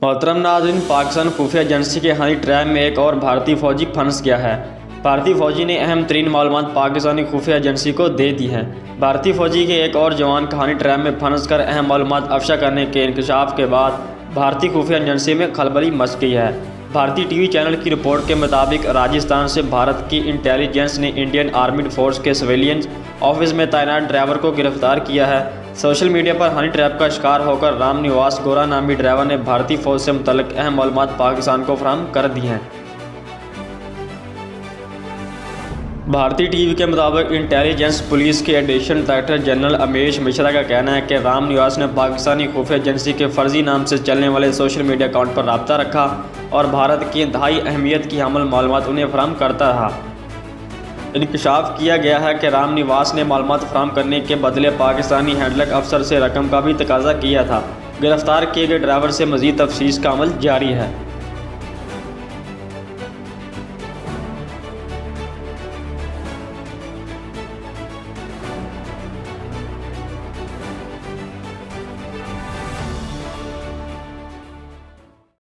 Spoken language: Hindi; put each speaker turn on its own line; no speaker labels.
मोहतरम नाज़रीन, पाकिस्तान खुफिया एजेंसी के हनी ट्रैप में एक और भारतीय फौजी फंस गया है। भारतीय फौजी ने अहम तरीन मालूमात पाकिस्तानी खुफिया एजेंसी को दे दी हैं। भारतीय फौजी के एक और जवान का हनी ट्रैप में फंस कर अहम मालूमात अफशा करने के इंकशाफ के बाद भारतीय खुफिया एजेंसी में खलबली मच गई है। भारतीय टीवी चैनल की रिपोर्ट के मुताबिक राजस्थान से भारत की इंटेलिजेंस ने इंडियन आर्मीड फोर्स के सिविलियन ऑफिस में तैनात ड्राइवर को गिरफ्तार किया है। सोशल मीडिया पर हनी ट्रैप का शिकार होकर रामनिवास गोरा नामी ड्राइवर ने भारतीय फौज से मुतल्लिक अहम मालूमात पाकिस्तान को फराहम कर दी हैं। भारतीय टीवी के मुताबिक इंटेलिजेंस पुलिस के additional director general Amesh Mishra का कहना है कि रामनिवास ने पाकिस्तानी खुफिया एजेंसी के फर्जी नाम से चलने वाले सोशल मीडिया अकाउंट पर रब्ता रखा और भारत की इंतहाई अहमियत की हामिल मालूमात उन्हें फराहम करता रहा। इंकशाफ किया गया है कि रामनिवास ने मालूमात फराहम करने के बदले पाकिस्तानी हैंडलक अफसर से रकम का भी तकाजा किया था। गिरफ्तार किए गए ड्राइवर से मज़ीद तफ्तीश का अमल जारी है।